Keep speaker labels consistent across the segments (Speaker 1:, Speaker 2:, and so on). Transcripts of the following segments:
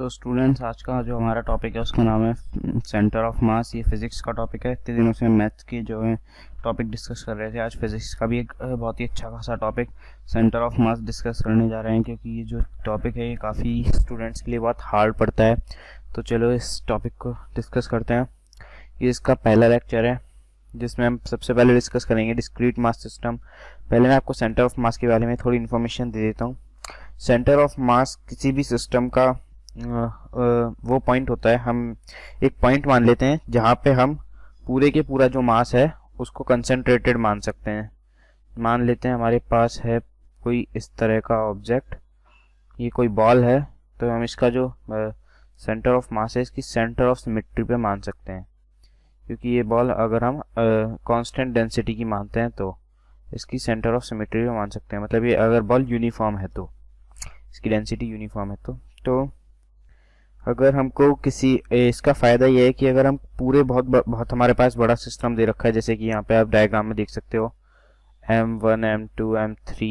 Speaker 1: So students, आज का जो हमारा टॉपिक है उसका नाम है सेंटर ऑफ मास। ये फिज़िक्स का टॉपिक है। इतने दिनों से मैथ्स की जो है टॉपिक डिस्कस कर रहे थे, आज फिज़िक्स का भी एक बहुत ही अच्छा खासा topic centre of mass discuss करने जा रहे हैं, क्योंकि ये जो टॉपिक है ये काफ़ी स्टूडेंट्स के लिए बहुत हार्ड पड़ता है। तो चलो इस टॉपिक को डिस्कस करते हैं। ये इसका पहला लेक्चर है जिसमें हम सबसे पहले डिस्कस करेंगे डिस्क्रीट मास सिस्टम। पहले मैं आपको सेंटर ऑफ मास के बारे में थोड़ी इन्फॉर्मेशन दे देता हूँ। सेंटर ऑफ मास किसी भी सिस्टम का वो पॉइंट होता है। हम एक पॉइंट मान लेते हैं जहाँ पे हम पूरे के पूरा जो मास है उसको कंसंट्रेटेड मान सकते हैं। मान लेते हैं हमारे पास है कोई इस तरह का ऑब्जेक्ट, ये कोई बॉल है, तो हम इसका जो सेंटर ऑफ मास है इसकी सेंटर ऑफ सिमेट्री पे मान सकते हैं, क्योंकि ये बॉल अगर हम कांस्टेंट डेंसिटी की मानते हैं तो इसकी सेंटर ऑफ सिमेट्री पे मान सकते हैं। मतलब ये अगर बॉल यूनिफॉर्म है तो इसकी डेंसिटी यूनिफॉर्म है तो अगर हमको किसी इसका फ़ायदा ये है कि अगर हम पूरे बहुत हमारे पास बड़ा सिस्टम दे रखा है, जैसे कि यहाँ पे आप डायग्राम में देख सकते हो M1 M2 M3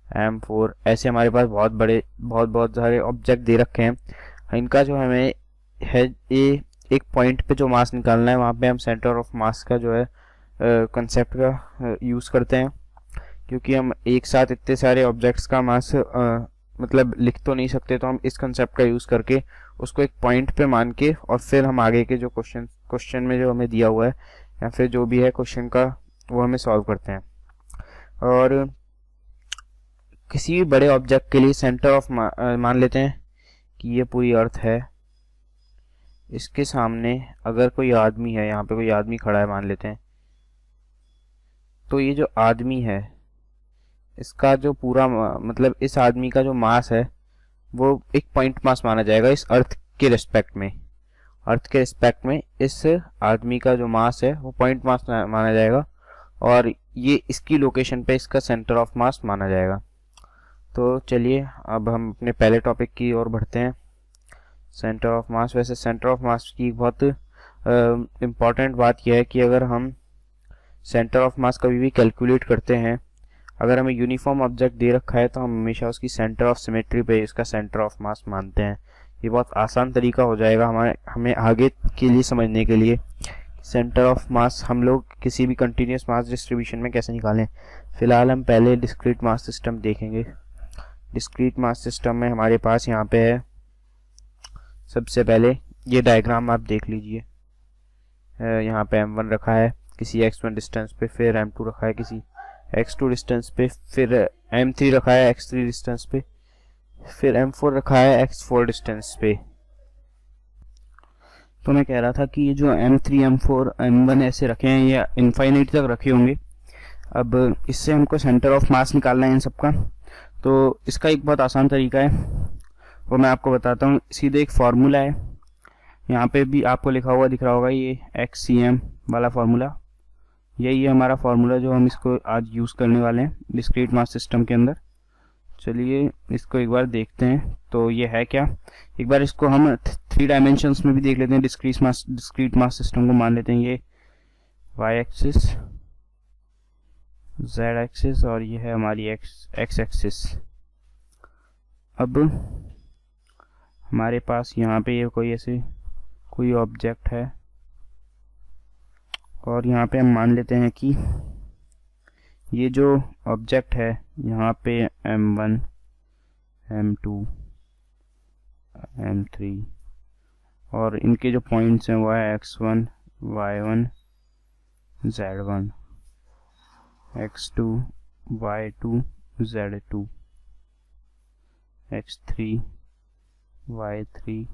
Speaker 1: M4, ऐसे हमारे पास बहुत सारे ऑब्जेक्ट दे रखे हैं। इनका जो हमें है ये एक पॉइंट पे जो मास निकालना है, वहाँ पे हम सेंटर ऑफ मास का जो है कंसेप्ट का यूज़ करते हैं, क्योंकि हम एक साथ इतने सारे ऑब्जेक्ट्स का मास मतलब लिख तो नहीं सकते। तो हम इस कंसेप्ट का यूज़ करके उसको एक पॉइंट पे मान के और फिर हम आगे के जो क्वेश्चन में जो हमें दिया हुआ है या फिर जो भी है क्वेश्चन का वो हमें सॉल्व करते हैं। और किसी भी बड़े ऑब्जेक्ट के लिए सेंटर ऑफ मान लेते हैं कि ये पूरी अर्थ है, इसके सामने अगर कोई आदमी है, यहाँ पे कोई आदमी खड़ा है मान लेते हैं, तो ये जो आदमी है इसका जो पूरा मतलब इस आदमी का जो मास है वो एक पॉइंट मास माना जाएगा इस अर्थ के रिस्पेक्ट में। अर्थ के रिस्पेक्ट में इस आदमी का जो मास है वो पॉइंट मास माना जाएगा और ये इसकी लोकेशन पे इसका सेंटर ऑफ मास माना जाएगा। तो चलिए अब हम अपने पहले टॉपिक की ओर बढ़ते हैं, सेंटर ऑफ मास। वैसे सेंटर ऑफ मास की बहुत इम्पॉर्टेंट बात यह है कि अगर हम सेंटर ऑफ मास कभी भी कैलकुलेट करते हैं, अगर हमें यूनिफॉर्म ऑब्जेक्ट दे रखा है तो हम हमेशा उसकी सेंटर ऑफ सिमेट्री पे इसका सेंटर ऑफ मास मानते हैं। ये बहुत आसान तरीका हो जाएगा हमें आगे के लिए समझने के लिए सेंटर ऑफ मास हम लोग किसी भी कंटिन्यूस मास डिस्ट्रीब्यूशन में कैसे निकालें। फिलहाल हम पहले डिस्क्रीट मास सिस्टम देखेंगे। डिस्क्रीट मास सिस्टम में हमारे पास यहाँ पे है सबसे पहले ये डायग्राम आप देख लीजिए। यहाँ पे M1 रखा है किसी x1 डिस्टेंस पे, फिर M2 रखा है किसी x2 डिस्टेंस पे, फिर M3 रखा है x3 डिस्टेंस पे, फिर M4 रखा है x4 डिस्टेंस पे। तो मैं कह रहा था कि ये जो M3 M4 M1 ऐसे रखे हैं ये इनफाइनाइट तक रखे होंगे। अब इससे हमको सेंटर ऑफ मास निकालना है इन सबका। तो इसका एक बहुत आसान तरीका है वो मैं आपको बताता हूँ। सीधे एक फार्मूला है, यहाँ पे भी आपको लिखा हुआ दिख रहा होगा, ये XCM वाला फार्मूला। यही है हमारा फार्मूला जो हम इसको आज यूज़ करने वाले हैं डिस्क्रीट मास सिस्टम के अंदर। चलिए इसको एक बार देखते हैं तो ये है क्या। एक बार इसको हम 3 डायमेंशंस में भी देख लेते हैं। डिस्क्रीट मास सिस्टम को मान लेते हैं ये y एक्सिस, z एक्सिस और ये है हमारी x एक्सिस। अब हमारे पास यहाँ पे ये कोई ऑब्जेक्ट है और यहाँ पे हम मान लेते हैं कि ये जो ऑब्जेक्ट है यहाँ पे M1 M2 M3 और इनके जो पॉइंट्स हैं वो है x1 y1 z1 x2 y2 z2 x3 y3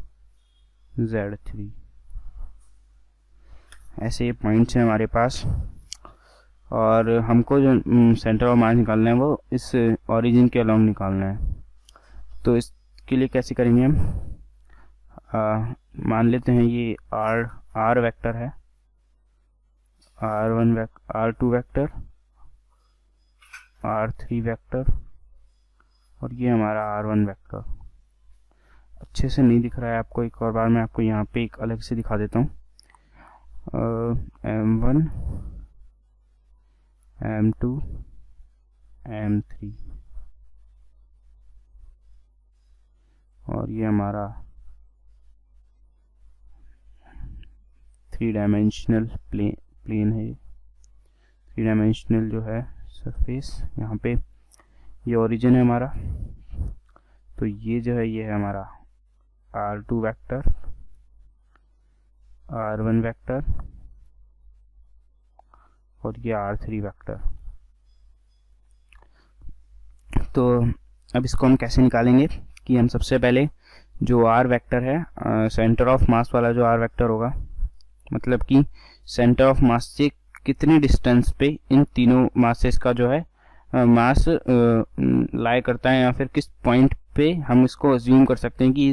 Speaker 1: z3। ऐसे ये पॉइंट्स हैं हमारे पास और हमको जो सेंटर ऑफ मास निकालना है वो इस ओरिजिन के अलोंग निकालना है। तो इसके लिए कैसे करेंगे हम, मान लेते हैं ये R वेक्टर है, R2 वेक्टर, R3 वेक्टर और ये हमारा R1 वेक्टर। अच्छे से नहीं दिख रहा है आपको, एक और बार मैं आपको यहाँ पे एक अलग से दिखा देता हूँ। M1 M2 M3 और ये हमारा 3 डायमेंशनल प्लेन है, 3 डायमेंशनल जो है सरफेस। यहाँ पे ये ओरिजिन है हमारा, तो ये जो है ये है हमारा R2 वेक्टर, R1 वेक्टर और ये R3 वेक्टर। तो अब इसको हम कैसे निकालेंगे कि हम सबसे पहले जो R वेक्टर है, सेंटर ऑफ मास वाला जो R वेक्टर होगा, मतलब कि सेंटर ऑफ मास से कितनी डिस्टेंस पे इन तीनों मासेस का जो है मास लाई करता है, या फिर किस पॉइंट पे हम इसको अज्यूम कर सकते हैं कि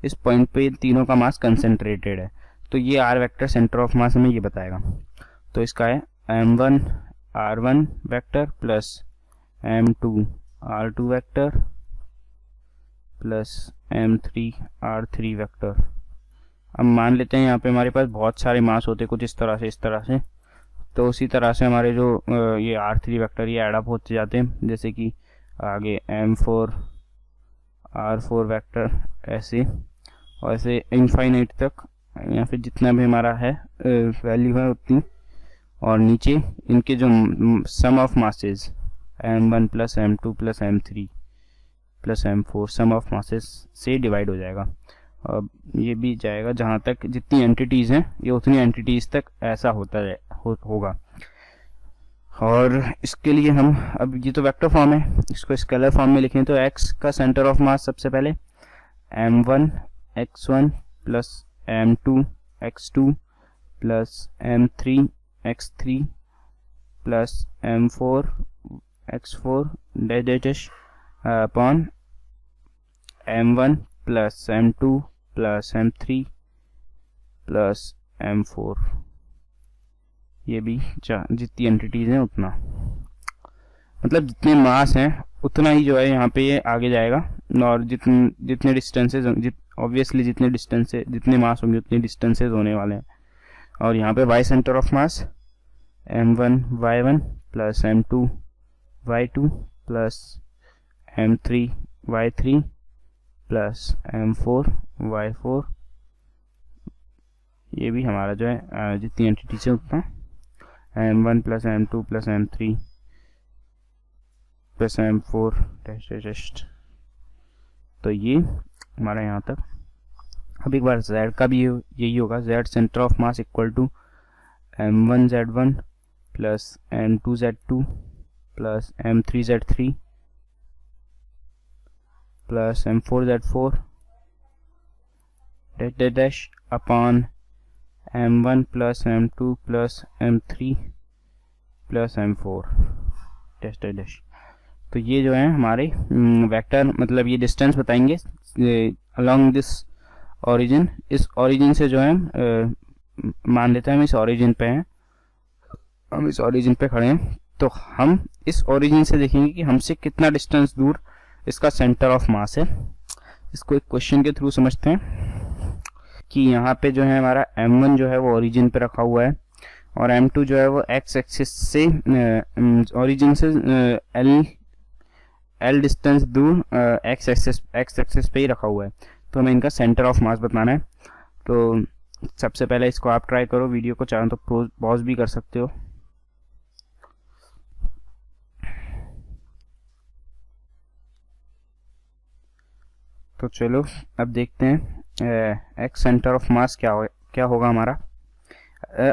Speaker 1: इस पॉइंट पे तीनों का मास कंसंट्रेटेड है। तो ये R वेक्टर सेंटर ऑफ मास हमें ये बताएगा। तो इसका है m1 R1 vector plus m2 R2 vector plus m3 R3 vector. अब मान लेते हैं यहाँ पे हमारे पास बहुत सारे मास होते कुछ इस तरह से, तो उसी तरह से हमारे जो ये R3 वेक्टर ये एडअप होते जाते हैं, जैसे कि आगे m4 R4 वेक्टर ऐसे और ऐसे इनफाइनाइट तक, या फिर जितना भी हमारा है वैल्यू है उतनी, और नीचे इनके जो sum of masses m1 plus m2 plus m3 plus m4 sum of masses से डिवाइड हो जाएगा। अब ये भी जाएगा जहाँ तक जितनी एंटिटीज़ हैं ये उतनी एंटिटीज़ तक ऐसा होता होगा। और इसके लिए हम, अब ये तो वेक्टर फॉर्म है, इसको स्केलर फॉर्म में लिखें तो x का सेंटर ऑफ मास सबसे पहले m1 x1 plus m2 x2 plus m3 x3 plus m4 x4 dash upon m1 plus m2 plus m3 plus m4, ये भी जितनी एंटिटीज हैं उतना, मतलब जितने मास हैं उतना ही जो है यहाँ पे ये आगे जाएगा। और जितने डिस्टेंसेज ऑब्वियसली जितने मास होंगे उतने डिस्टेंसेज होने वाले हैं। और यहाँ पे y centre of mass m1 y1 plus m2 y2 plus m3 y3 plus m4 y4, ये भी हमारा जो है जितनी एंटिटी से उतना m1 plus m2 plus m3 plus m4 test. तो ये हमारा यहाँ तक। अब एक बार z का भी यही होगा, z centre of mass equal to m1 z1 plus m2 z2 plus m3 z3 plus m4 z4 dash upon m1 plus m2 plus m3 plus m4 dash. तो ये जो है हमारे वेक्टर, मतलब ये डिस्टेंस बताएंगे अलोंग दिस ओरिजिन। इस origin से जो है मान लेते हैं हम इस ओरिजिन पे हैं, हम इस ओरिजिन पे खड़े हैं, तो हम इस ओरिजिन से देखेंगे कि हमसे कितना डिस्टेंस दूर इसका सेंटर ऑफ मास है। इसको एक क्वेश्चन के थ्रू समझते हैं कि यहाँ पे जो है हमारा m1 जो है वो ओरिजिन पे रखा हुआ है, और m2 जो है वो x एक्सिस से ओरिजिन से l डिस्टेंस दूर x एक्सिस पे ही रखा हुआ है। तो हमें इनका सेंटर ऑफ मास बताना है। तो सबसे पहले इसको आप ट्राई करो, वीडियो को चाहो तो पॉज भी कर सकते हो। तो चलो अब देखते हैं x सेंटर ऑफ मास क्या होगा हमारा।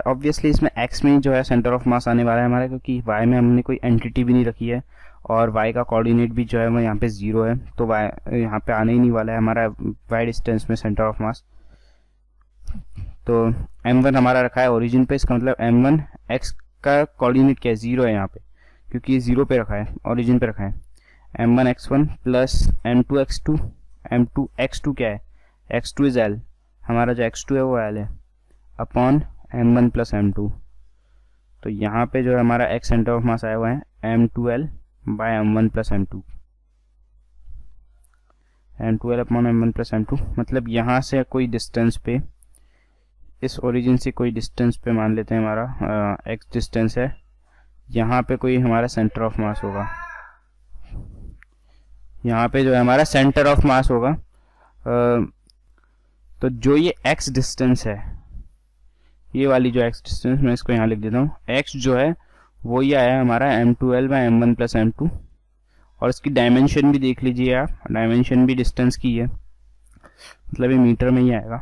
Speaker 1: ऑब्वियसली इसमें x में जो है सेंटर ऑफ मास आने वाला है हमारा, क्योंकि y में हमने कोई एंटिटी भी नहीं रखी है और y का कोऑर्डिनेट भी जो है वो यहाँ पे 0 है, तो y यहाँ पे आने ही नहीं वाला है हमारा y डिस्टेंस में सेंटर ऑफ मास। तो m1 हमारा रखा है ओरिजिन पे, इसका मतलब m1 x का कोऑर्डिनेट क्या है, 0 है यहाँ पे, क्योंकि ये 0 पे रखा है, ओरिजिन पे रखा है। m1 x1 plus m2 x2, m2 x2 क्या है, x2 इज l, हमारा जो x2 है वो l है, अपॉन m1 प्लस m2। तो यहाँ पे जो है हमारा x सेंटर ऑफ मास आया हुआ है m2l bye m1 plus m2, m2l upon m1 plus m2। मतलब यहाँ से कोई डिस्टेंस पे, इस ओरिजिन से कोई डिस्टेंस पे मान लेते हैं हमारा x डिस्टेंस है, यहाँ पे कोई हमारा सेंटर ऑफ मास होगा, यहाँ पे जो है हमारा सेंटर ऑफ मास होगा। तो जो ये x डिस्टेंस है ये वाली जो एक्स डिस्टेंस, मैं इसको यहाँ लिख देता हूँ। एक्स जो है वो ये आया हमारा m2l by m1 plus m2, और इसकी डायमेंशन भी देख लीजिए आप, डायमेंशन भी डिस्टेंस की है, मतलब ये मीटर में ही आएगा,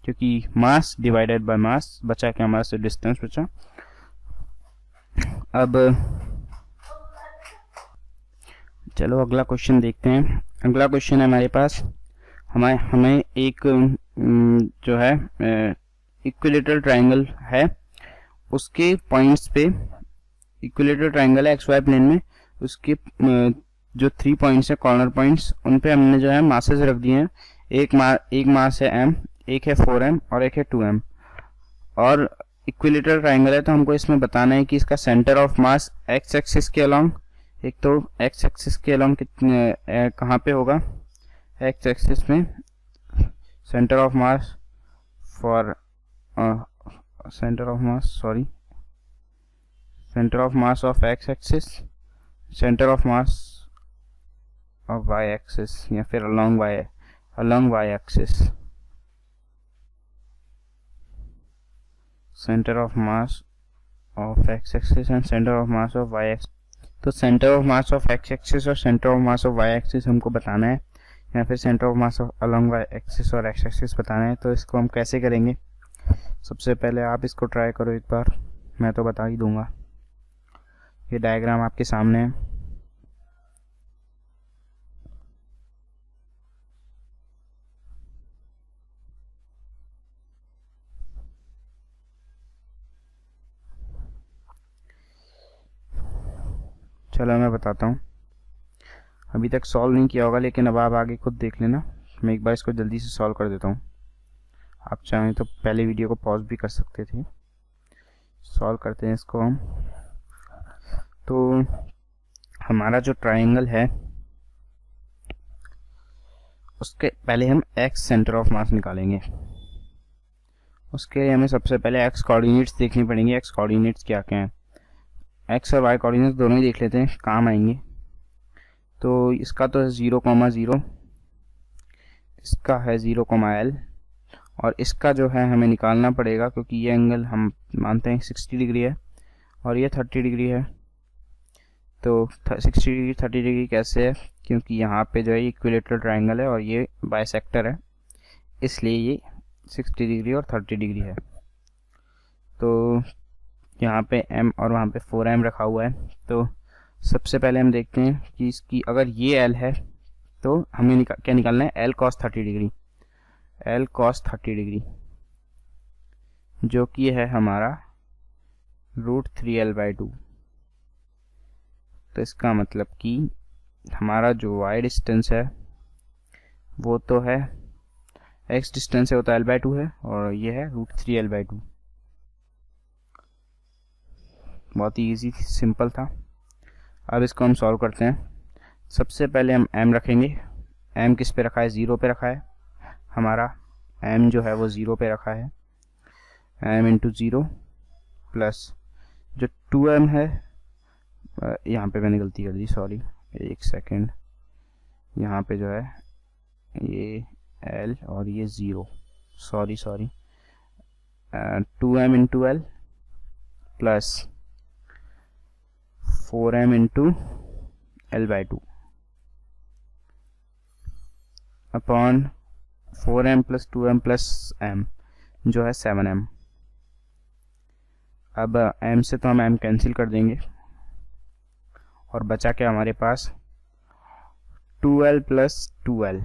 Speaker 1: क्योंकि मास डिवाइडेड बाय मास बचा क्या हमारा से डिस्टेंस बचा। अब चलो अगला क्वेश्चन देखते हैं। अगला क्वेश्चन है हमारे पास, हमें एक जो है इक्विलेटरल ट्रायंगल है, उसके पॉइंट्स पे, इक्विलेटरल ट्रायंगल है एक्स वाई प्लेन में, उसके जो 3 पॉइंट्स है कॉर्नर पॉइंट्स, उन पे हमने जो है मासेस रख दिए हैं। एक मास है m, एक है 4m और एक है 2m, और इक्विलेटरल ट्रायंगल है तो हमको इसमें बताना है कि इसका centre of mass x axis के अलोंग, एक तो एक्स एक्सिस के अलोंग कितने कहाँ पे होगा, एक्स एक्सिस में centre of mass for centre of mass of X axis, centre of mass of Y axis, या फिर along Y axis, centre of mass of X axis and centre of mass of Y axis. तो centre of mass of X axis और centre of mass of Y axis हमको बताना है, या फिर centre of mass of along Y axis और X axis बताना है। तो इसको हम कैसे करेंगे, सबसे पहले आप इसको ट्राई करो एक बार, मैं तो बता ही दूंगा। ये डायग्राम आपके सामने है, चलो मैं बताता हूँ। अभी तक सॉल्व नहीं किया होगा, लेकिन अब आप आगे खुद देख लेना। मैं एक बार इसको जल्दी से सॉल्व कर देता हूँ, आप चाहें तो पहले वीडियो को पॉज भी कर सकते थे। सॉल्व करते हैं इसको हम। तो हमारा जो ट्रायंगल है उसके पहले हम एक्स सेंटर ऑफ मास निकालेंगे। उसके लिए हमें सबसे पहले एक्स कोऑर्डिनेट्स देखनी पड़ेंगे। एक्स कोऑर्डिनेट्स क्या क्या हैं, एक्स और वाई कोऑर्डिनेट्स दोनों ही देख लेते हैं, काम आएंगे। तो इसका तो है 0,0, इसका है 0,l, और इसका जो है हमें निकालना पड़ेगा, क्योंकि ये एंगल हम मानते हैं 60 डिग्री है और ये 30 डिग्री है। तो 60 डिग्री 30 डिग्री कैसे है, क्योंकि यहाँ पे जो है इक्विलेटरल ट्रायंगल है और ये बाइसेक्टर है, इसलिए ये 60 डिग्री और 30 डिग्री है। तो यहाँ पे m और वहाँ पे 4m रखा हुआ है। तो सबसे पहले हम देखते हैं कि इसकी अगर ये l है तो हमें क्या निकालना है, l cos 30 degree, l cos 30 degree, जो कि है हमारा √3l/2। तो इसका मतलब कि हमारा जो y डिस्टेंस है वो तो है, x डिस्टेंस है वो तो l/2 है, और ये है √3l/2। बहुत ही इजी सिंपल था। अब इसको हम सॉल्व करते हैं। सबसे पहले हम m रखेंगे। m किस पे रखा है, 0 पे रखा है हमारा, m जो है वो 0 पे रखा है, m इंटू 0 प्लस जो 2m है, यहाँ पे मैंने गलती कर दी, सॉरी, एक सेकेंड, यहाँ पे जो है ये l और ये 0, sorry 2m into l plus 4m into l/2 upon 4m plus 2m plus m जो है 7m। अब m से तो हम m कैंसिल कर देंगे और बचा क्या हमारे पास, 2l प्लस 2l,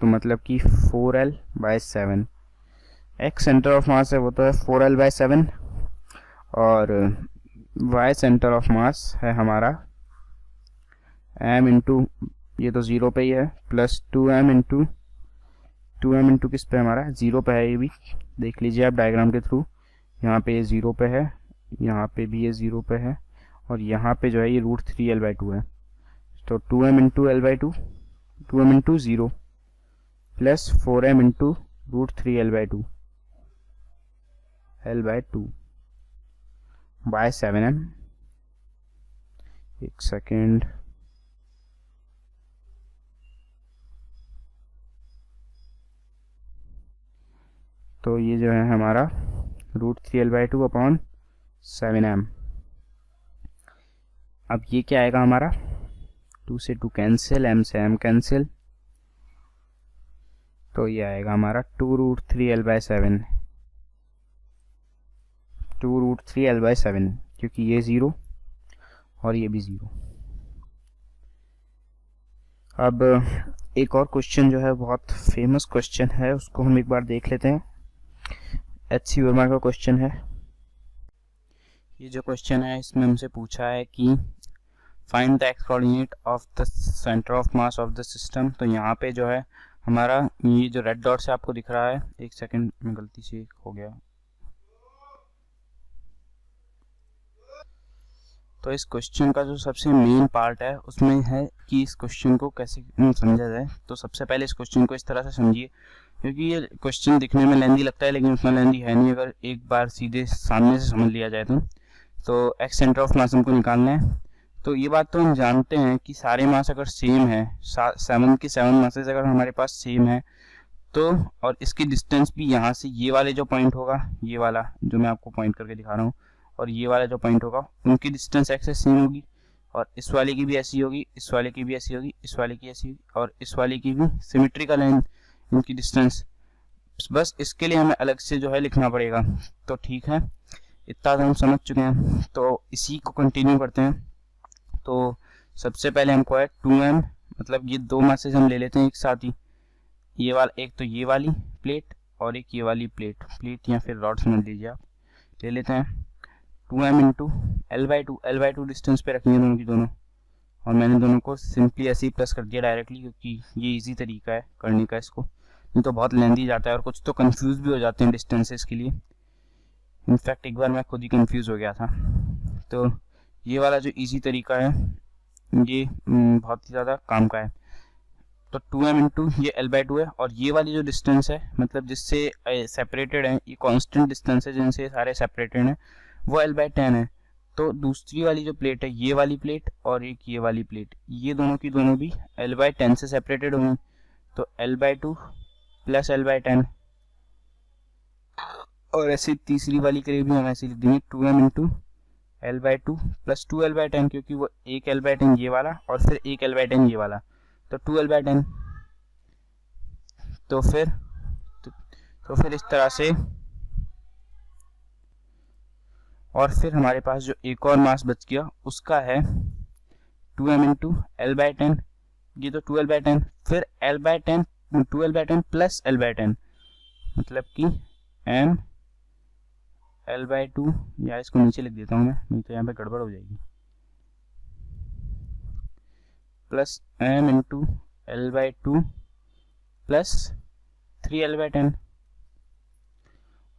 Speaker 1: तो मतलब कि 4l/7। x सेंटर ऑफ मास है वो तो है 4l/7, और y सेंटर ऑफ मास है हमारा m इंटू, ये तो 0 पे ही है, प्लस 2m इंटू किस पे हमारा 0 पे है, ये भी देख लीजिए आप डायग्राम के थ्रू। यहाँ पे ये 0 पे है, यहाँ पे भी ये 0 पे है, और यहाँ पे जो है ये √3l/2 है। तो 2m into l/2, 2m into 0 plus 4m into √3l/2 by 7m। एक सेकेंड, तो ये जो है हमारा √3L/2 अपॉन 7m। अब ये क्या आएगा हमारा, 2 से 2 कैंसिल, m से m कैंसिल, तो ये आएगा हमारा 2√3L/7, 2√3L/7, क्योंकि ये 0 और ये भी 0। अब एक और क्वेश्चन जो है बहुत फेमस क्वेश्चन है, उसको हम एक बार देख लेते हैं। HC वर्मा का क्वेश्चन है। ये जो क्वेश्चन है इसमें हमसे पूछा है कि find the x coordinate of the centre of mass of the system. तो यहाँ पे जो है हमारा ये जो रेड डॉट से आपको दिख रहा है, एक सेकंड में गलती से हो गया, तो इस क्वेश्चन का जो सबसे मेन पार्ट है उसमें है कि इस क्वेश्चन को कैसे समझा जाए। तो सबसे पहले इस क्वेश्चन को इस तरह से समझिए, क्योंकि ये क्वेश्चन दिखने में लेंदी लगता है लेकिन उतना लेंदी है नहीं अगर एक बार सीधे सामने से समझ लिया जाए तो एक्स सेंटर ऑफ मास हमको निकालना है। तो ये बात तो हम जानते हैं कि सारे मास अगर सेम है, 7 के 7 मासेस अगर हमारे पास सेम है, तो और इसकी डिस्टेंस भी यहाँ से ये वाले जो पॉइंट होगा, ये वाला जो मैं आपको पॉइंट करके दिखा रहा हूँ, और ये वाला जो पॉइंट होगा, उनकी डिस्टेंस एक्स से सेम होगी, और इस वाले की भी ऐसी होगी, इस वाले की भी ऐसी होगी, इस वाले की ऐसी होगी, और इस वाले की भी सिमेट्रिकल है इनकी डिस्टेंस। बस इसके लिए हमें अलग से जो है लिखना पड़ेगा। तो ठीक है, इतना तो हम समझ चुके हैं, तो इसी को कंटिन्यू करते हैं। तो सबसे पहले हमको है 2m, मतलब ये दो मासेस हम ले लेते हैं एक साथ ही, ये वाला, एक तो ये वाली प्लेट और एक ये वाली प्लेट या फिर रॉड समझ लीजिए आप, ले लेते हैं 2m इंटू L/2 डिस्टेंस पे रखेंगे दोनों की दोनों, और मैंने दोनों को सिंपली ऐसे ही प्लस कर दिया डायरेक्टली, क्योंकि ये इजी तरीका है करने का इसको, नहीं तो बहुत लेंदी जाता है और कुछ तो कंफ्यूज भी हो जाते हैं डिस्टेंसेस के लिए। इनफैक्ट एक बार मैं खुद ही कंफ्यूज हो गया था। तो ये वाला जो इजी तरीका है ये बहुत ही ज़्यादा काम का है। तो 2m इंटू ये L/2 है, और ये वाली जो डिस्टेंस है, मतलब जिससे सेपरेटेड है, ये कांस्टेंट डिस्टेंस है जिनसे सारे सेपरेटेड हैं, वो L/10 है। तो दूसरी वाली जो प्लेट है, ये वाली प्लेट और एक ये वाली प्लेट, ये दोनों की दोनों भी L/10 से सेपरेटेड होंगी। तो L/2 प्लस L/10, और ऐसे तीसरी वाली के लिए भी हम ऐसे लिख देंगे 2m into L/2 plus 2L/10, क्योंकि वो एक L/10 ये वाला और फिर एक L/10 ये वाला, तो 2L/10। तो फिर इस तरह से, और फिर हमारे पास जो एक और मास बच गया उसका है 2m इंटू L/10, ये तो 2L/10, फिर L/10 2L/10 प्लस L/10, मतलब कि m L/2, या इसको नीचे लिख देता हूँ मैं, नहीं तो यहाँ पे गड़बड़ हो जाएगी, plus m into L/2 plus 3L/10,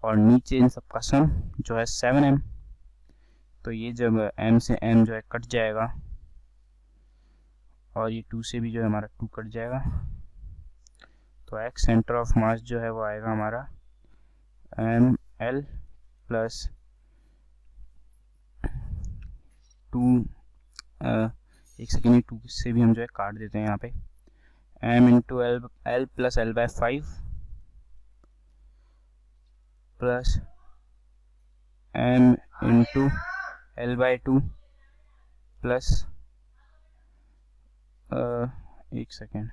Speaker 1: और नीचे इन सबका सम जो है 7m। तो ये जब m से m जो है कट जाएगा, और ये 2 से भी जो है हमारा 2 कट जाएगा, तो एक्स सेंटर ऑफ मास जो है वो आएगा हमारा ml प्लस 2, एक सेकेंड, 2 से भी हम जो है काट देते हैं यहाँ पे, m into L plus L/5 plus m into L/2 plus एक सेकेंड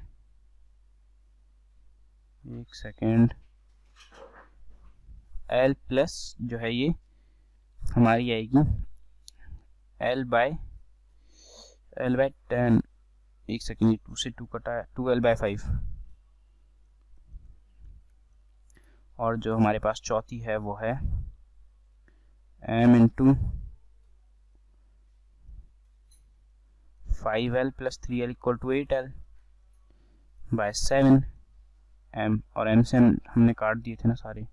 Speaker 1: L प्लस जो है ये हमारी आएगी L/10, एक सेकेंड, 2 से 2 कटा है, 2L/5, और जो हमारे पास चौथी है वो है m into 5L plus 3L equal to 8L by 7m, और m से हमने काट दिए थे ना सारे,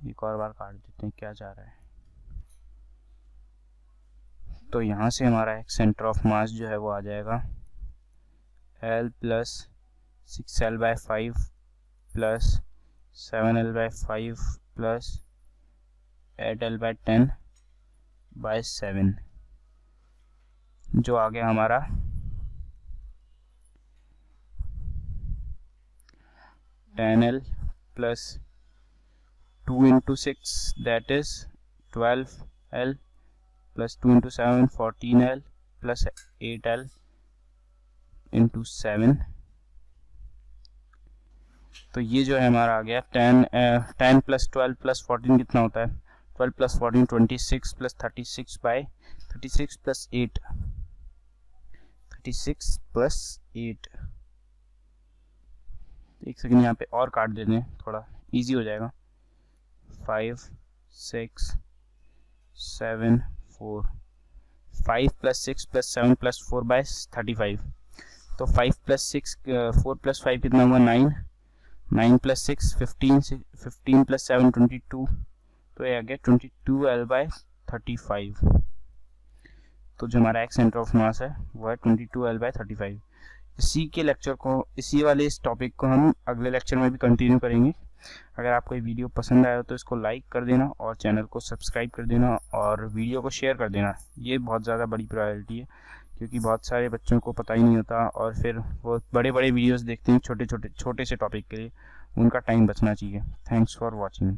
Speaker 1: एक और बार काट देते हैं क्या जा रहा है। तो यहाँ से हमारा एक सेंटर ऑफ मास जो है वो आ जाएगा L plus 6L/5 plus 7L/5 plus 8L/10 by 7, जो आ गया हमारा 10L plus 2 into 6 that is 12L plus 2 into 7 14L plus 8L into 7। तो ये जो है हमारा आ गया 10 प्लस 12 प्लस 14 कितना होता है 12 plus 14 26 plus 36 by 36 plus 8 36 plus 8। एक सेकंड यहाँ पे और काट देते हैं थोड़ा इजी हो जाएगा। 5 6 7 4 5 प्लस 6 प्लस 7 प्लस 4 बाय 35। तो 5 प्लस 6 4 प्लस 5 कितना हुआ 9 9 प्लस 6 15 प्लस 7 22। तो ये आ गया 22L बाय 35। तो जो हमारा एक्स सेंटर ऑफ मास है वो है 22L बाय 35। इसी के लेक्चर को इसी वाले इस टॉपिक को हम अगले लेक्चर में भी कंटिन्यू करेंगे। अगर आपको ये वीडियो पसंद आया तो इसको लाइक कर देना और चैनल को सब्सक्राइब कर देना और वीडियो को शेयर कर देना। ये बहुत ज़्यादा बड़ी प्रायोरिटी है क्योंकि बहुत सारे बच्चों को पता ही नहीं होता और फिर वो बड़े बड़े वीडियोस देखते हैं छोटे से टॉपिक के लिए, उनका टाइम बचना चाहिए। Thanks for watching.